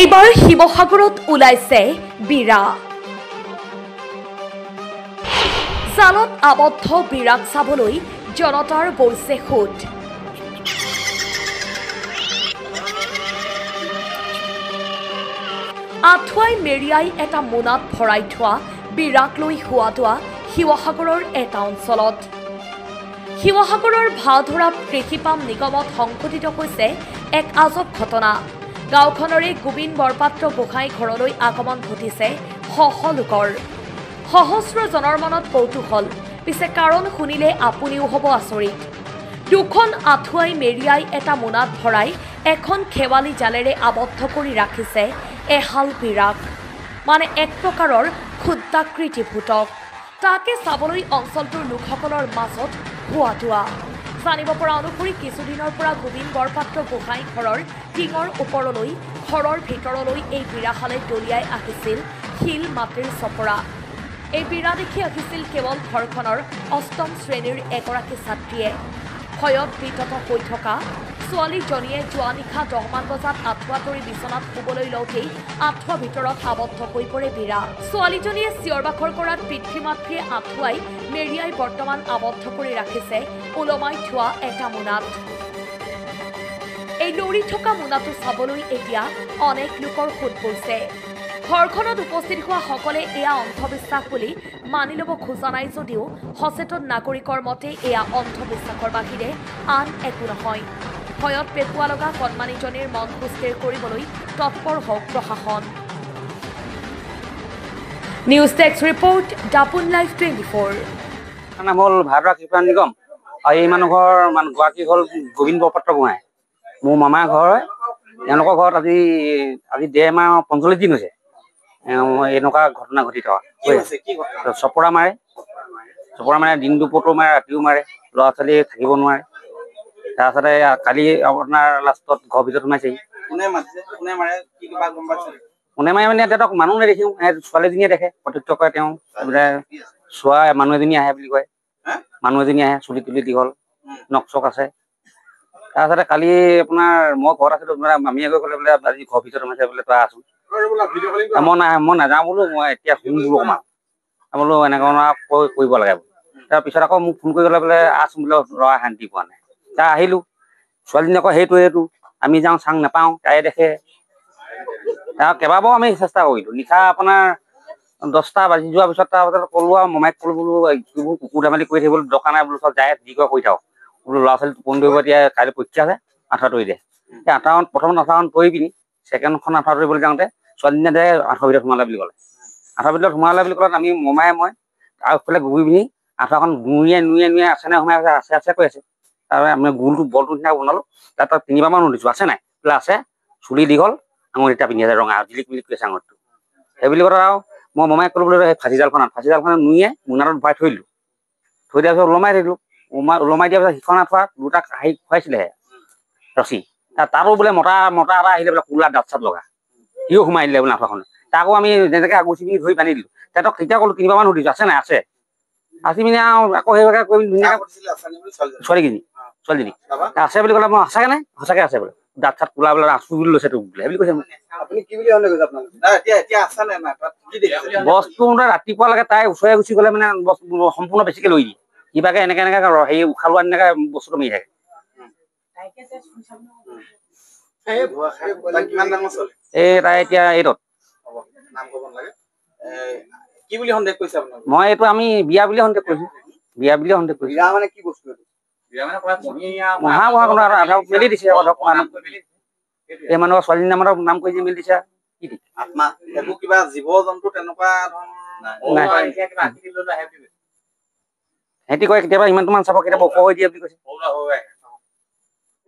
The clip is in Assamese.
এইবাৰ শিৱসাগৰত ওলাইছে বিৰা। জালত আবদ্ধ বিৰাক চাবলৈ জনতাৰ বৈছে সোঁত। আঁঠুৱাই মেৰিয়াই এটা মোনাত ভৰাই থোৱা বিৰাক লৈ হোৱা দোৱা শিৱসাগৰৰ এটা অঞ্চলত। শিৱসাগৰৰ ভাধৰা কৃষিপাম নিগমত সংঘটিত হৈছে এক আজব ঘটনা। গাঁওখনৰে গোবিন্দ বৰপাত্ৰ গোহাঁই ঘৰলৈ আগমন ঘটিছে শহ লোকৰ। সহস্ৰজনৰ মনত কৌতূহল, পিছে কাৰণ শুনিলে আপুনিও হ'ব আচৰিত। দুখন আঁঠুৱাই মেৰিয়াই এটা মোনাত ভৰাই এখন খেৱালি জালেৰে আবদ্ধ কৰি ৰাখিছে এহাল বিৰাক, মানে এক প্ৰকাৰৰ ক্ষুদ্ৰাকৃতি ভূতক। তাকে চাবলৈ অঞ্চলটোৰ লোকসকলৰ মাজত হোৱা দোৱা। জানিব পৰা অনুসৰি কিছুদিনৰ পৰা গোবিন্দ বৰপাত্ৰ গোহাঁই ঘৰৰ টিঙৰ ওপৰলৈ ঘৰৰ ভিতৰলৈ এই বিৰাহালে দলিয়াই আহিছিল শিল মাটিৰ চপৰা। এই বিৰা দেখি আহিছিল কেৱল ঘৰখনৰ অষ্টম শ্ৰেণীৰ এগৰাকী ছাত্ৰীয়ে। ভয়ত বিতত হৈ থকা ছোৱালীজনীয়ে যোৱা নিশা 10 মান বজাত আঁঠুৱা তৰি বিচনাত শুবলৈ লওঁতেই আঁঠুৱা ভিতৰত আবদ্ধ হৈ পৰে বিৰা। ছোৱালীজনীয়ে চিঞৰ বাখৰ কৰাত পিতৃ মাতৃয়ে আঁঠুৱাই মেৰিয়াই বৰ্তমান আবদ্ধ কৰি ৰাখিছে ওলমাই থোৱা এটা মোনাত। এই লৰি থকা মোনাটো চাবলৈ এতিয়া অনেক লোকৰ সোঁত বৈছে। ঘৰখনত উপস্থিত হোৱা সকলে এয়া অন্ধবিশ্বাস বুলি মানি ল'ব খোজা নাই যদিও সচেতন নাগৰিকৰ মতে এয়া অন্ধবিশ্বাসৰ বাহিৰে আন একো নহয়। ভয়ত পেপুৱা লগা কণমানিজনীৰ মন সুস্থিৰ কৰিবলৈ তৎপৰ হওক প্ৰশাসন। News desk report, Dapon live 24। নাম হ'ল ভাৰতৰ কৃষিপাম নিগম আৰু এই মানুহৰ গৰাকী হ'ল গোবিন্দ বৰপাত্ৰ গোহাঁই। মোৰ মামাৰ ঘৰ হয়। তেওঁলোকৰ ঘৰত আজি 1.5 মাহ 45 দিন হৈছে এনেকুৱা ঘটনা ঘটি থকা। চপৰা মাৰে দিন দুপৰতো মাৰে, ৰাতিও মাৰে, ল'ৰা ছোৱালী থাকিব নোৱাৰে। তাৰপিছতে কালি আপোনাৰ লাষ্টত ঘৰৰ ভিতৰত সোমাইছেহি। কোনে মাৰে মানে তেহেঁতক মানুহ নেদেখিও, ছোৱালীজনীয়ে দেখে, প্ৰত্যক্ষ কৰে। তেওঁ চোৱা মানুহ এজনী আহে বুলি কয়। মানুহ এজনী আহে, চুলি তুলি দীঘল, নখ চখ আছে। তাৰপিছতে কালি আপোনাৰ মই ঘৰত আছিলো, মামীয়ে গৈ ক'লে বোলে আজি ঘৰৰ ভিতৰত সোমাইছে বোলে, তই আছোন। মই নাযাওঁ বোলো, মই এতিয়া শুম বোলো অকণমান বোলো, এনেকৈ কৰিব লাগে। তাৰপিছত আকৌ মোক ফোন কৰি গ'লে বোলে আছোন বোলে, ল'ৰা শান্তি পোৱা নাই। তাৰ আহিলো, ছোৱালীজনী আকৌ সেইটো আমি যাওঁ, চাং নাপাওঁ, তাই দেখে। তাৰ কেইবাবাৰো আমি চেষ্টা কৰিলো। নিশা আপোনাৰ 10টা বাজি যোৱাৰ পিছত তাৰপিছত ক'লো আৰু মমাইক ক'লো বোলো, এইবোৰ কুকুৰ ধেমালি কৰি থাকিবলৈ দৰকাৰ নাই বোলো, চব যায় যি কৰে কৰি থাকক বোলো। ল'ৰা ছোৱালী টোপনি ধৰিব, এতিয়া কাইলৈ পৰীক্ষা আছে, আঁঠুৱা তৰি দে। প্ৰথম আঁঠুৱাখন তৰি পিনি ছেকেণ্ডখন আঁঠুৱা তৰিবলৈ যাওঁতে ছোৱালীজনীয়ে দে আঁঠুৱাৰ ভিতৰত সোমালে বুলি ক'লে। আঁঠুৱাৰ ভিতৰত সোমালে বুলি ক'লে আমি মমাই মই আগফালে ঘূৰি পিনি আঁঠুৱাখন নুইয়াই আছে নে সোমাই আছে কৈ আছে। তাৰপৰা আমি গোলটো বলটো নিচিনা বনালো, তাত 3 বাৰমান সুধিছো আছে নাই বোলে আছে। চুলি দীঘল, আঙুলি এটা পিন্ধি আছে ৰঙা, জিলিক মিলিক কৰি আছে আঙুলিটো। সেইবুলি কথা আৰু মই মমাইক ক'লো বোলে সেই ফাঁচি জালখনত নুইয়াই মোনাটোত ভৰাই থৈ দিলো। থৈ দিয়াৰ পিছত ওলমাই দিলো। ওলমাই দিয়াৰ পিছত সিখন আঁঠুৱা দুটা খুৱাইছিলেহে ৰছী। তাতো বোলে মতা এটা আহিলে বোলে, কোলা দাঁত চাত লগা, সিও সোমাই দিলে বোলে আঁঠুৱাখনত। তাকো আমি যেনেকৈ আগুচি পিনি ধৰি বান্ধি দিলো। তেহেঁতক তেতিয়া ক'লো 3 বাৰমান সুধিছো আছে নাই আছে। আছি পিনে আৰু আকৌ সেইভাগে কৰি ধুনীয়াকৈ ছোৱালীজনী আছে বুলি ক'লে, মই সঁচাকে নাই, সঁচাকে আছে বোলে, দাঁত চাত কোলা বোলে, আছো বুলি লৈছে তোক বোলে বুলি কৈছে মোক। বস্তু ৰাতিপুৱালৈকে তাই ওচৰে গুচি গ'লে মানে সম্পূৰ্ণ বেছিকে লৈ দিয়ে। কিবাকে এনেকে হেৰি উশাহ লোৱা এনেকে বস্তুটো মাৰি থাকে। তাই এতিয়া 8ত। মই এইটো আমি বিয়া বুলিয়ে সন্দেহ কৰিছো। বিয়া বুলিয়ে সন্দেহ কৰিছো। মানে কি বস্তু মেলি দিছে। এই মানুহৰ ছোৱালীৰ নাম কৰি মেলি দিছে। কিবা জীৱ জন্তু তেনেকুৱা সিহঁতি কয় কেতিয়াবা ইমানটো মান চাব, কেতিয়াবা ওখ হৈ দিয়ে বুলি কৈছে।